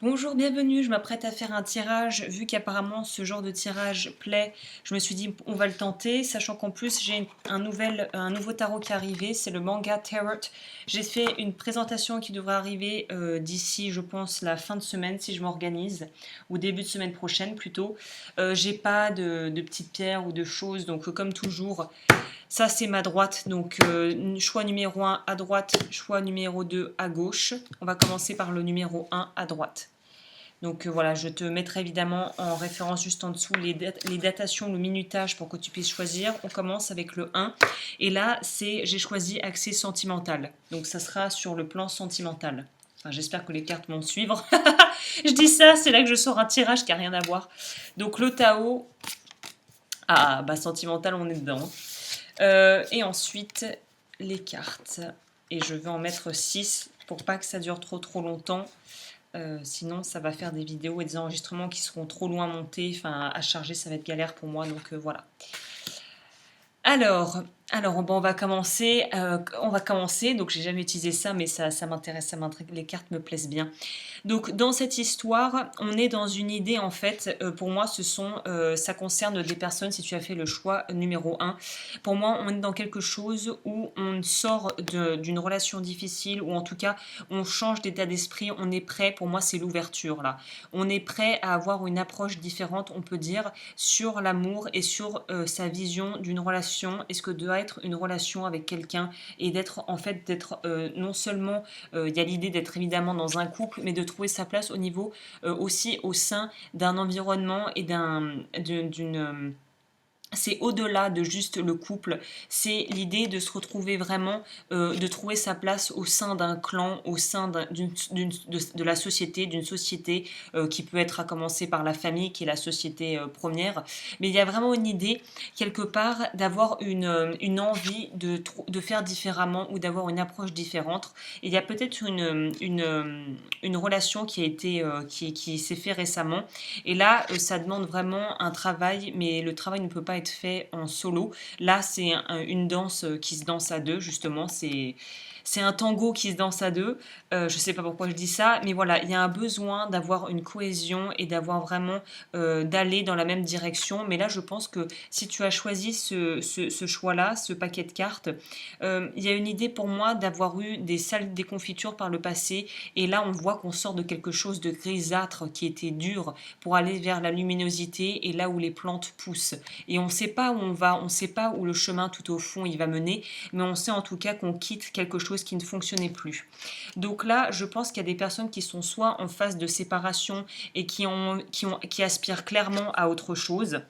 Bonjour, bienvenue, je m'apprête à faire un tirage. Vu qu'apparemment ce genre de tirage plaît, je me suis dit on va le tenter, sachant qu'en plus j'ai un nouveau tarot qui est arrivé, c'est le Manga Tarot. J'ai fait une présentation qui devrait arriver d'ici, je pense, la fin de semaine si je m'organise, ou début de semaine prochaine plutôt. J'ai pas de petites pierres ou de choses, donc comme toujours, ça c'est ma droite, donc choix numéro 1 à droite, choix numéro 2 à gauche. On va commencer par le numéro 1 à droite. Donc voilà, je te mettrai évidemment en référence juste en dessous les datations, le minutage pour que tu puisses choisir. On commence avec le 1. Et là, j'ai choisi accès sentimental. Donc ça sera sur le plan sentimental. Enfin, j'espère que les cartes vont suivre. Je dis ça, c'est là que je sors un tirage qui n'a rien à voir. Donc le Tao. Ah, bah sentimental, on est dedans. Et ensuite, les cartes. Et je vais en mettre 6 pour pas que ça dure trop longtemps. Sinon, ça va faire des vidéos et des enregistrements qui seront trop loin montés. Enfin, à charger, ça va être galère pour moi. Donc voilà. Alors, bon, on va commencer. Donc, j'ai jamais utilisé ça, mais ça m'intéresse, ça m'intrigue. Les cartes me plaisent bien. Donc, dans cette histoire, on est dans une idée, en fait, pour moi, ça concerne des personnes, si tu as fait le choix numéro 1. Pour moi, on est dans quelque chose où on sort d'une relation difficile, ou en tout cas, on change d'état d'esprit, on est prêt. Pour moi, c'est l'ouverture, là. On est prêt à avoir une approche différente, on peut dire, sur l'amour et sur sa vision d'une relation. Est-ce que doit être une relation avec quelqu'un et d'être non seulement il y a l'idée d'être évidemment dans un couple, mais de trouver sa place au niveau aussi au sein d'un environnement et d'une c'est au-delà de juste le couple, c'est l'idée de se retrouver vraiment, de trouver sa place au sein d'un clan, au sein de la société, d'une société qui peut être à commencer par la famille, qui est la société première. Mais il y a vraiment une idée, quelque part, d'avoir une envie de faire différemment ou d'avoir une approche différente. Et il y a peut-être une relation qui s'est fait récemment. Et là, ça demande vraiment un travail, mais le travail ne peut pas être fait en solo. Là, c'est une danse qui se danse à deux, justement. C'est un tango qui se danse à deux. Je sais pas pourquoi je dis ça, mais voilà, il y a un besoin d'avoir une cohésion et d'avoir vraiment d'aller dans la même direction. Mais là, je pense que si tu as choisi ce choix-là, ce paquet de cartes, il y a une idée pour moi d'avoir eu des salles déconfitures par le passé. Et là, on voit qu'on sort de quelque chose de grisâtre qui était dur pour aller vers la luminosité et là où les plantes poussent. Et on ne sait pas où on va, on ne sait pas où le chemin tout au fond il va mener, mais on sait en tout cas qu'on quitte quelque chose qui ne fonctionnait plus. Donc là, je pense qu'il y a des personnes qui sont soit en phase de séparation et qui aspirent clairement à autre chose,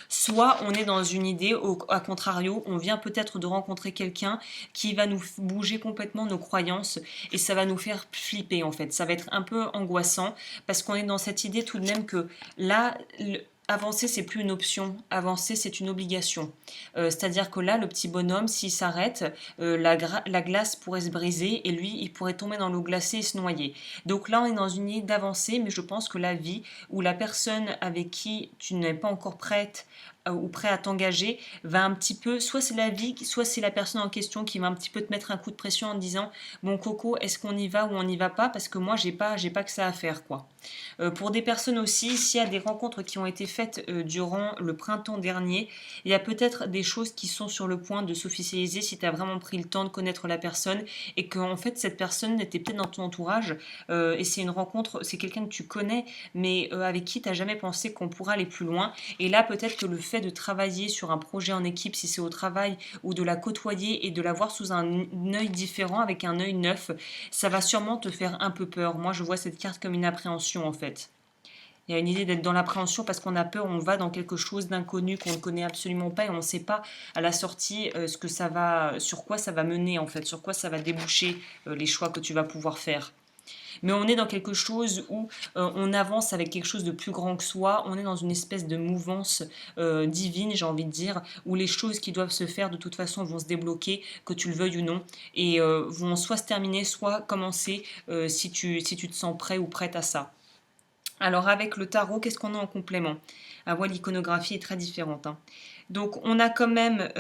soit on est dans une idée, à contrario, on vient peut-être de rencontrer quelqu'un qui va nous bouger complètement nos croyances et ça va nous faire flipper en fait. Ça va être un peu angoissant parce qu'on est dans cette idée tout de même que là, avancer, c'est plus une option. Avancer, c'est une obligation. C'est-à-dire que là, le petit bonhomme, s'il s'arrête, la glace pourrait se briser et lui, il pourrait tomber dans l'eau glacée et se noyer. Donc là, on est dans une idée d'avancer, mais je pense que la vie ou la personne avec qui tu n'es pas encore prête ou prêt à t'engager va un petit peu, soit c'est la vie, soit c'est la personne en question qui va un petit peu te mettre un coup de pression en te disant bon Coco, est-ce qu'on y va ou on n'y va pas parce que moi j'ai pas que ça à faire quoi. Pour des personnes aussi, s'il y a des rencontres qui ont été faites durant le printemps dernier, il y a peut-être des choses qui sont sur le point de s'officialiser si tu as vraiment pris le temps de connaître la personne et que en fait cette personne était peut-être dans ton entourage et c'est une rencontre, c'est quelqu'un que tu connais mais avec qui tu n'as jamais pensé qu'on pourra aller plus loin. Et là peut-être que le fait de travailler sur un projet en équipe, si c'est au travail, ou de la côtoyer et de la voir sous un œil différent, avec un œil neuf, ça va sûrement te faire un peu peur. Moi, je vois cette carte comme une appréhension, en fait. Il y a une idée d'être dans l'appréhension parce qu'on a peur, on va dans quelque chose d'inconnu qu'on ne connaît absolument pas et on ne sait pas à la sortie sur quoi ça va mener en fait, sur quoi ça va déboucher les choix que tu vas pouvoir faire. Mais on est dans quelque chose où on avance avec quelque chose de plus grand que soi, on est dans une espèce de mouvance divine, j'ai envie de dire, où les choses qui doivent se faire de toute façon vont se débloquer, que tu le veuilles ou non, et vont soit se terminer, soit commencer si tu te sens prêt ou prête à ça. Alors avec le tarot, qu'est-ce qu'on a en complément? Ah ouais, l'iconographie est très différente, hein. Donc on a quand même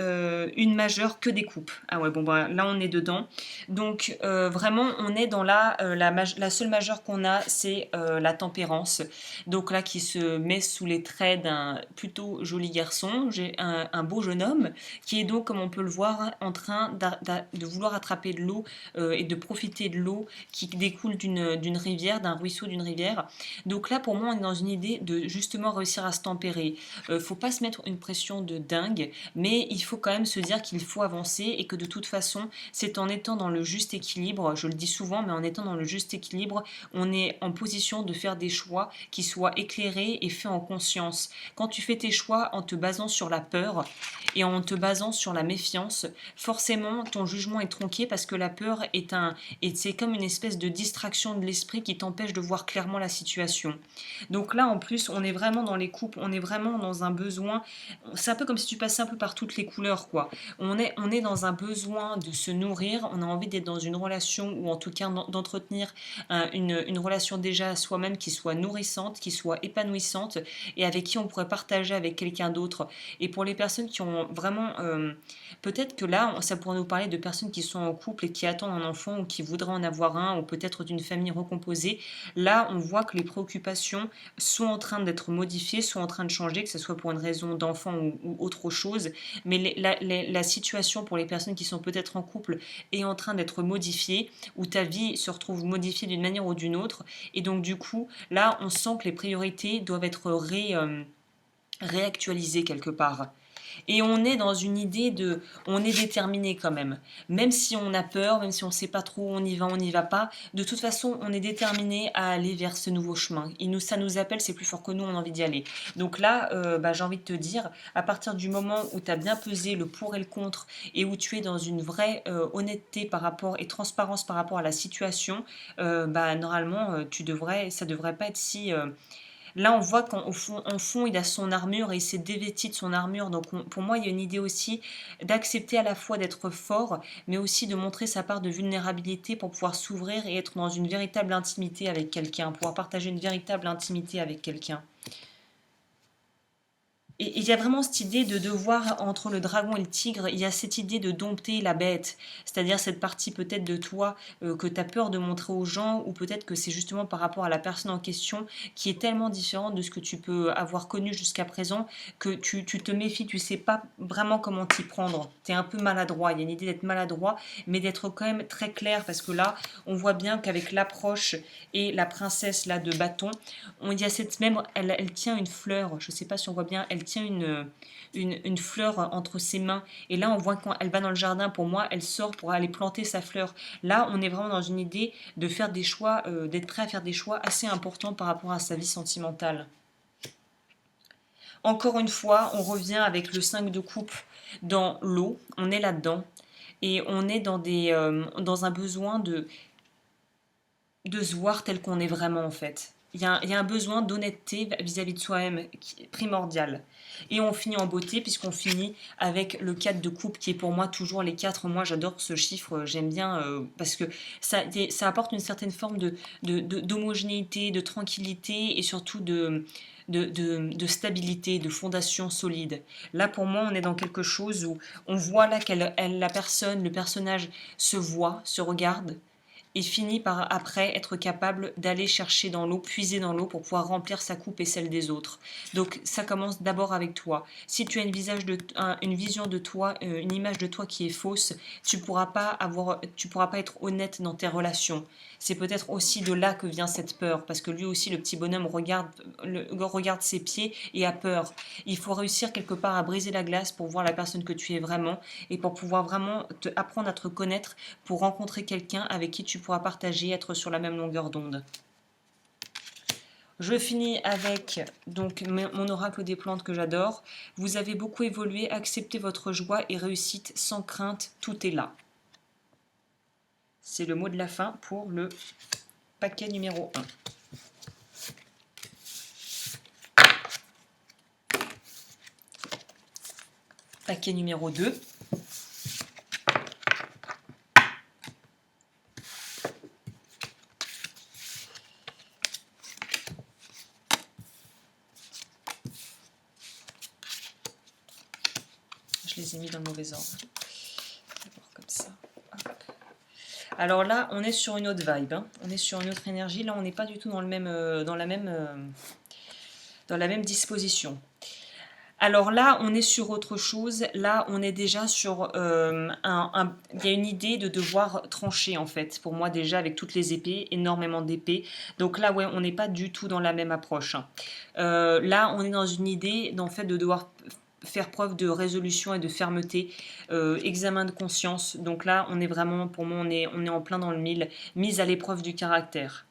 une majeure que des coupes. Ah ouais, bon bah là on est dedans. Donc vraiment on est dans la seule majeure qu'on a, c'est la tempérance. Donc là qui se met sous les traits d'un plutôt joli garçon. J'ai un beau jeune homme qui est donc, comme on peut le voir, en train de vouloir attraper de l'eau et de profiter de l'eau qui découle d'une rivière, d'un ruisseau, d'une rivière. Donc là pour moi on est dans une idée de justement réussir à se tempérer. Faut pas se mettre une pression de dingue, mais il faut quand même se dire qu'il faut avancer et que de toute façon, c'est en étant dans le juste équilibre, je le dis souvent, mais en étant dans le juste équilibre, on est en position de faire des choix qui soient éclairés et faits en conscience. Quand tu fais tes choix en te basant sur la peur et en te basant sur la méfiance, forcément ton jugement est tronqué parce que la peur et c'est comme une espèce de distraction de l'esprit qui t'empêche de voir clairement la situation. Donc là, en plus, on est vraiment dans les coupes, on est vraiment dans un besoin. C'est un peu comme si tu passais un peu par toutes les couleurs, quoi. On est dans un besoin de se nourrir, on a envie d'être dans une relation, ou en tout cas d'entretenir une relation déjà à soi-même qui soit nourrissante, qui soit épanouissante, et avec qui on pourrait partager avec quelqu'un d'autre. Et pour les personnes qui ont vraiment... peut-être que là, ça pourrait nous parler de personnes qui sont en couple et qui attendent un enfant, ou qui voudraient en avoir un, ou peut-être d'une famille recomposée. Là, on voit que les préoccupations sont en train d'être modifiées, sont en train de changer, que ce soit pour une raison d'enfant ou autre chose. Mais la situation pour les personnes qui sont peut-être en couple est en train d'être modifiée, où ta vie se retrouve modifiée d'une manière ou d'une autre. Et donc du coup, là, on sent que les priorités doivent être réactualisées quelque part. Et on est dans une idée de... On est déterminé quand même. Même si on a peur, même si on ne sait pas trop où on n'y va pas, de toute façon, on est déterminé à aller vers ce nouveau chemin. Ça nous appelle, c'est plus fort que nous, on a envie d'y aller. Donc là, j'ai envie de te dire, à partir du moment où tu as bien pesé le pour et le contre, et où tu es dans une vraie honnêteté par rapport et transparence par rapport à la situation, normalement, ça devrait pas être si... Là, on voit qu'en en fond, il a son armure et il s'est dévêti de son armure. Donc, pour moi, il y a une idée aussi d'accepter à la fois d'être fort, mais aussi de montrer sa part de vulnérabilité pour pouvoir s'ouvrir et être dans une véritable intimité avec quelqu'un, pouvoir partager une véritable intimité avec quelqu'un. Et il y a vraiment cette idée de devoir, entre le dragon et le tigre, il y a cette idée de dompter la bête, c'est-à-dire cette partie peut-être de toi que tu as peur de montrer aux gens, ou peut-être que c'est justement par rapport à la personne en question qui est tellement différente de ce que tu peux avoir connu jusqu'à présent, que tu te méfies, tu sais pas vraiment comment t'y prendre, tu es un peu maladroit, il y a une idée d'être maladroit, mais d'être quand même très clair, parce que là, on voit bien qu'avec l'approche et la princesse là de bâton, il y a cette même, elle tient une fleur, je ne sais pas si on voit bien, elle tient une fleur entre ses mains. Et là, on voit quand elle va dans le jardin, pour moi, elle sort pour aller planter sa fleur. Là, on est vraiment dans une idée de faire des choix, d'être prêt à faire des choix assez importants par rapport à sa vie sentimentale. Encore une fois, on revient avec le 5 de coupe dans l'eau, on est là-dedans. Et on est dans un besoin de se voir tel qu'on est vraiment en fait. Il y a un besoin d'honnêteté vis-à-vis de soi-même primordial. Et on finit en beauté puisqu'on finit avec le 4 de coupe qui est pour moi toujours les 4. Moi j'adore ce chiffre, j'aime bien parce que ça apporte une certaine forme d'homogénéité, de tranquillité et surtout de stabilité, de fondation solide. Là pour moi on est dans quelque chose où on voit là la personne, le personnage se voit, se regarde, et finit par après être capable d'aller chercher dans l'eau, puiser dans l'eau pour pouvoir remplir sa coupe et celle des autres. Donc ça commence d'abord avec toi. Si tu as une vision de toi, une image de toi qui est fausse, tu pourras pas être honnête dans tes relations. C'est peut-être aussi de là que vient cette peur, parce que lui aussi, le petit bonhomme regarde ses pieds et a peur. Il faut réussir quelque part à briser la glace pour voir la personne que tu es vraiment et pour pouvoir vraiment apprendre à te connaître, pour rencontrer quelqu'un avec qui tu pourras partager, être sur la même longueur d'onde. Je finis avec donc mon oracle des plantes que j'adore. Vous avez beaucoup évolué, acceptez votre joie et réussite sans crainte, tout est là. C'est le mot de la fin pour le paquet numéro 1. Paquet numéro 2. les ai mis dans le mauvais ordre. D'abord comme ça. Hop. Alors là, on est sur une autre vibe, hein. On est sur une autre énergie. Là, on n'est pas du tout dans le même, dans la même disposition. Alors là, on est sur autre chose. Là, on est déjà sur il y a une idée de devoir trancher en fait. Pour moi déjà avec toutes les épées, énormément d'épées. Donc là, ouais, on n'est pas du tout dans la même approche, hein. Là, on est dans une idée en fait de devoir faire preuve de résolution et de fermeté, examen de conscience. Donc là, on est vraiment, pour moi, on est en plein dans le mille, mise à l'épreuve du caractère.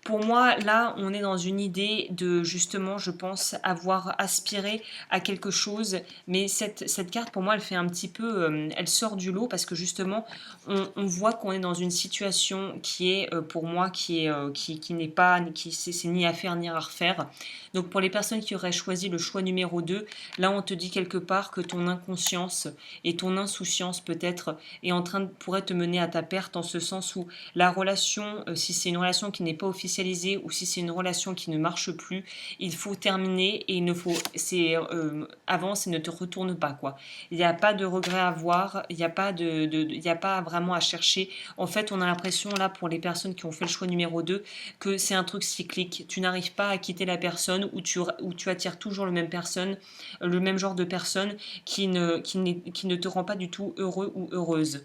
Pour moi, là, on est dans une idée de, justement, je pense, avoir aspiré à quelque chose. Mais cette carte, pour moi, elle fait un petit peu... elle sort du lot parce que, justement, on voit qu'on est dans une situation qui est, pour moi, qui n'est pas... c'est ni à faire ni à refaire. Donc, pour les personnes qui auraient choisi le choix numéro 2, là, on te dit quelque part que ton inconscience et ton insouciance, peut-être, pourrait te mener à ta perte en ce sens où la relation, si c'est une relation qui n'est pas officialisée ou si c'est une relation qui ne marche plus, il faut terminer et il ne faut, avance et ne te retourne pas quoi. Il n'y a pas de regret à avoir, il n'y a pas il n'y a pas vraiment à chercher. En fait, on a l'impression là pour les personnes qui ont fait le choix numéro 2 que c'est un truc cyclique. Tu n'arrives pas à quitter la personne ou tu attires toujours le même genre de personne qui ne te rend pas du tout heureux ou heureuse.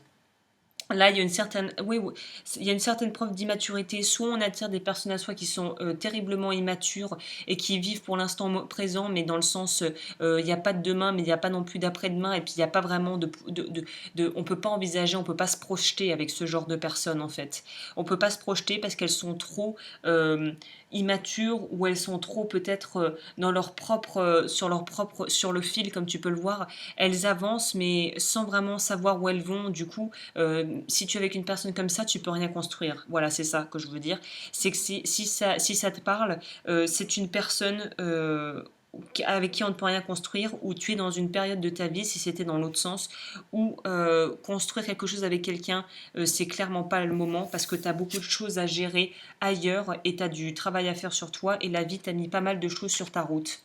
Là, il y a une certaine, oui, il y a une certaine preuve d'immaturité. Soit on attire des personnes à soi qui sont terriblement immatures et qui vivent pour l'instant présent, mais dans le sens, il n'y a pas de demain, mais il n'y a pas non plus d'après-demain, et puis il n'y a pas vraiment on peut pas envisager, on peut pas se projeter avec ce genre de personnes en fait. On peut pas se projeter parce qu'elles sont trop immatures ou elles sont trop peut-être dans sur le fil comme tu peux le voir. Elles avancent mais sans vraiment savoir où elles vont. Du coup, si tu es avec une personne comme ça, tu peux rien construire. Voilà, c'est ça que je veux dire. C'est que si ça te parle, c'est une personne avec qui on ne peut rien construire, ou tu es dans une période de ta vie, si c'était dans l'autre sens, où construire quelque chose avec quelqu'un, c'est clairement pas le moment, parce que tu as beaucoup de choses à gérer ailleurs, et tu as du travail à faire sur toi, et la vie t'a mis pas mal de choses sur ta route.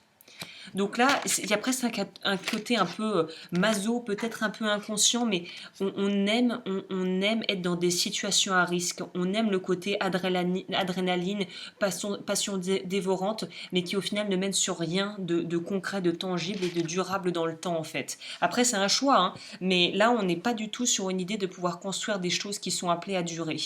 Donc là, il y a presque un côté un peu maso, peut-être un peu inconscient, mais on aime être dans des situations à risque. On aime le côté adrénaline, passion dévorante, mais qui au final ne mène sur rien de concret, de tangible et de durable dans le temps en fait. Après, c'est un choix, hein, mais là, on n'est pas du tout sur une idée de pouvoir construire des choses qui sont appelées à durer.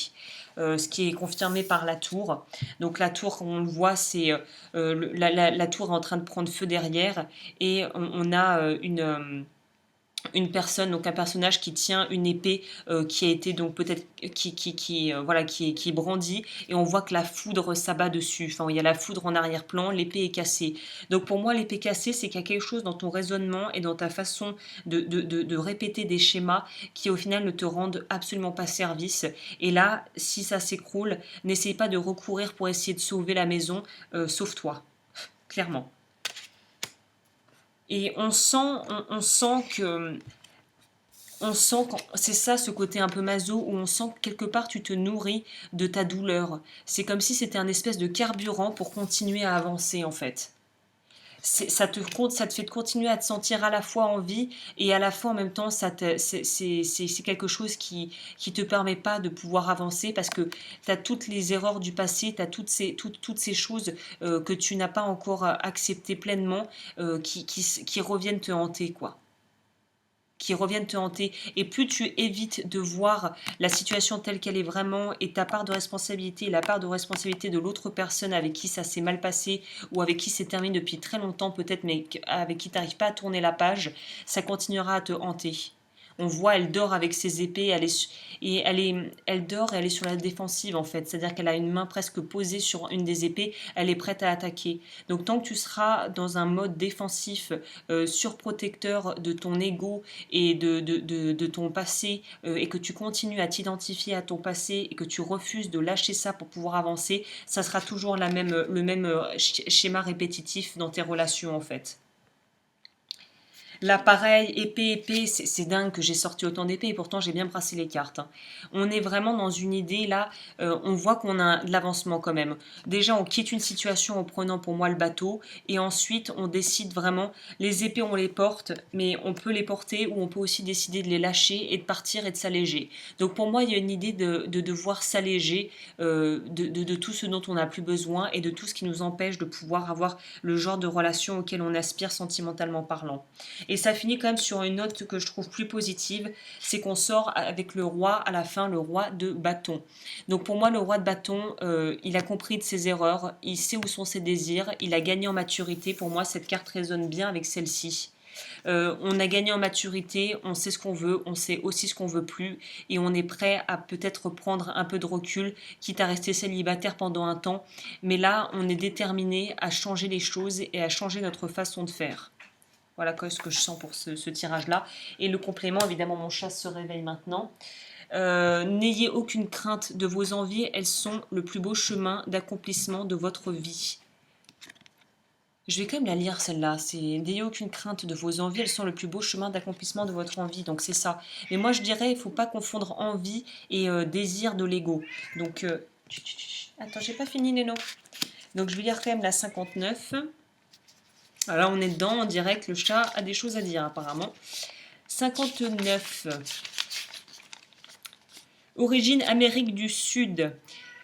Ce qui est confirmé par la tour. Donc la tour, comme on le voit, c'est la tour est en train de prendre feu derrière et on a une personne, donc un personnage qui tient une épée qui a été donc peut-être voilà qui est brandie, et on voit que la foudre s'abat dessus. Enfin, il y a la foudre en arrière-plan, l'épée est cassée. Donc pour moi, l'épée cassée, c'est qu'il y a quelque chose dans ton raisonnement et dans ta façon de répéter des schémas qui au final ne te rendent absolument pas service. Et là, si ça s'écroule, n'essaye pas de recourir pour essayer de sauver la maison, sauve-toi, clairement. Et on sent que c'est ça, ce côté un peu maso, où on sent que quelque part tu te nourris de ta douleur. C'est comme si c'était un espèce de carburant pour continuer à avancer en fait. Ça te fait continuer à te sentir à la fois en vie, et à la fois en même temps c'est quelque chose qui te permet pas de pouvoir avancer, parce que tu as toutes les erreurs du passé, tu as toutes ces choses que tu n'as pas encore acceptées pleinement, qui reviennent te hanter quoi, qui reviennent te hanter. Et plus tu évites de voir la situation telle qu'elle est vraiment, et ta part de responsabilité et la part de responsabilité de l'autre personne avec qui ça s'est mal passé, ou avec qui c'est terminé depuis très longtemps peut-être, mais avec qui tu n'arrives pas à tourner la page, ça continuera à te hanter. On voit, elle dort avec ses épées, elle dort et elle est sur la défensive en fait. C'est-à-dire qu'elle a une main presque posée sur une des épées, elle est prête à attaquer. Donc tant que tu seras dans un mode défensif, surprotecteur de ton ego et de ton passé, et que tu continues à t'identifier à ton passé et que tu refuses de lâcher ça pour pouvoir avancer, ça sera toujours le même schéma répétitif dans tes relations en fait. Là, pareil, épée, c'est dingue que j'ai sorti autant d'épées et pourtant j'ai bien brassé les cartes, hein. On est vraiment dans une idée là, on voit qu'on a de l'avancement quand même. Déjà, on quitte une situation en prenant pour moi le bateau et ensuite on décide vraiment, les épées on les porte, mais on peut les porter ou on peut aussi décider de les lâcher et de partir et de s'alléger. Donc pour moi, il y a une idée de devoir s'alléger de tout ce dont on n'a plus besoin et de tout ce qui nous empêche de pouvoir avoir le genre de relation auquel on aspire sentimentalement parlant. Et ça finit quand même sur une note que je trouve plus positive, c'est qu'on sort avec le roi à la fin, le roi de bâton. Donc pour moi, le roi de bâton, il a compris de ses erreurs, il sait où sont ses désirs, il a gagné en maturité. Pour moi, cette carte résonne bien avec celle-ci. On a gagné en maturité, on sait ce qu'on veut, on sait aussi ce qu'on veut plus, et on est prêt à peut-être prendre un peu de recul, quitte à rester célibataire pendant un temps. Mais là, on est déterminé à changer les choses et à changer notre façon de faire. Voilà ce que je sens pour ce tirage-là. Et le complément, évidemment, mon chat se réveille maintenant. N'ayez aucune crainte de vos envies, elles sont le plus beau chemin d'accomplissement de votre vie. Je vais quand même la lire celle-là. C'est n'ayez aucune crainte de vos envies, elles sont le plus beau chemin d'accomplissement de votre envie. Donc c'est ça. Mais moi je dirais, il ne faut pas confondre envie et désir de l'ego. Donc, attends, j'ai pas fini Néno. Donc je vais lire quand même la 59. Alors là on est dedans, on dirait que le chat a des choses à dire apparemment. 59. Origine Amérique du Sud.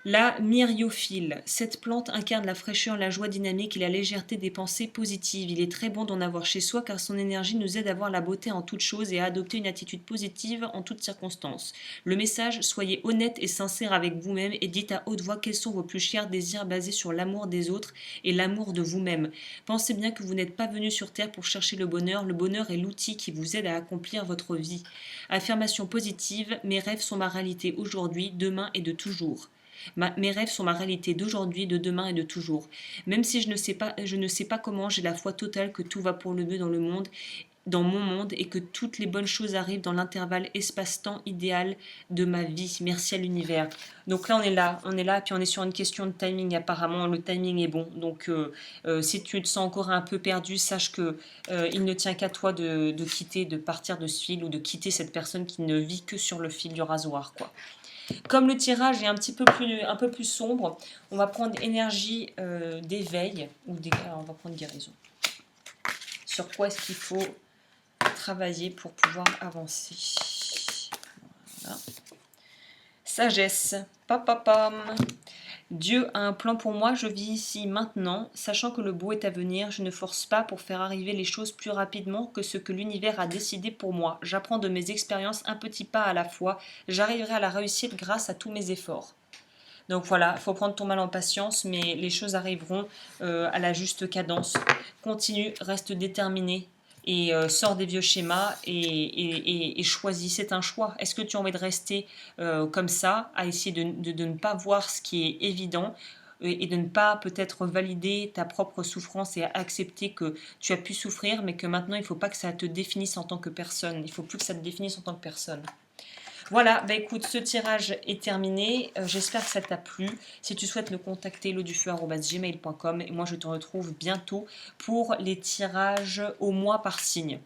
La myriophile. Cette plante incarne la fraîcheur, la joie dynamique et la légèreté des pensées positives. Il est très bon d'en avoir chez soi car son énergie nous aide à voir la beauté en toutes choses et à adopter une attitude positive en toutes circonstances. Le message, soyez honnête et sincère avec vous-même et dites à haute voix quels sont vos plus chers désirs basés sur l'amour des autres et l'amour de vous-même. Pensez bien que vous n'êtes pas venu sur Terre pour chercher le bonheur est l'outil qui vous aide à accomplir votre vie. Affirmation positive, mes rêves sont ma réalité aujourd'hui, demain et de toujours. Mes rêves sont ma réalité d'aujourd'hui, de demain et de toujours. Même si je ne sais pas comment, j'ai la foi totale que tout va pour le mieux dans mon monde et que toutes les bonnes choses arrivent dans l'intervalle espace-temps idéal de ma vie. Merci à l'univers. Donc là, puis on est sur une question de timing apparemment. Le timing est bon. Donc si tu te sens encore un peu perdu, sache que il ne tient qu'à toi de quitter, de partir de ce fil ou de quitter cette personne qui ne vit que sur le fil du rasoir, quoi. Comme le tirage est un peu plus sombre, on va prendre énergie d'éveil, alors on va prendre guérison. Sur quoi est-ce qu'il faut travailler pour pouvoir avancer? Voilà. Sagesse. Papapam. Dieu a un plan pour moi, je vis ici maintenant, sachant que le beau est à venir, je ne force pas pour faire arriver les choses plus rapidement que ce que l'univers a décidé pour moi. J'apprends de mes expériences un petit pas à la fois, j'arriverai à la réussite grâce à tous mes efforts. Donc voilà, il faut prendre ton mal en patience, mais les choses arriveront à la juste cadence. Continue, reste déterminé et sors des vieux schémas et choisis. C'est un choix. Est-ce que tu as envie de rester comme ça, à essayer de ne pas voir ce qui est évident et de ne pas peut-être valider ta propre souffrance et accepter que tu as pu souffrir, mais que maintenant il ne faut pas que ça te définisse en tant que personne. Il ne faut plus que ça te définisse en tant que personne. Voilà, bah écoute, ce tirage est terminé. J'espère que ça t'a plu. Si tu souhaites me contacter, lodufeu@gmail.com et moi je te retrouve bientôt pour les tirages au mois par signe.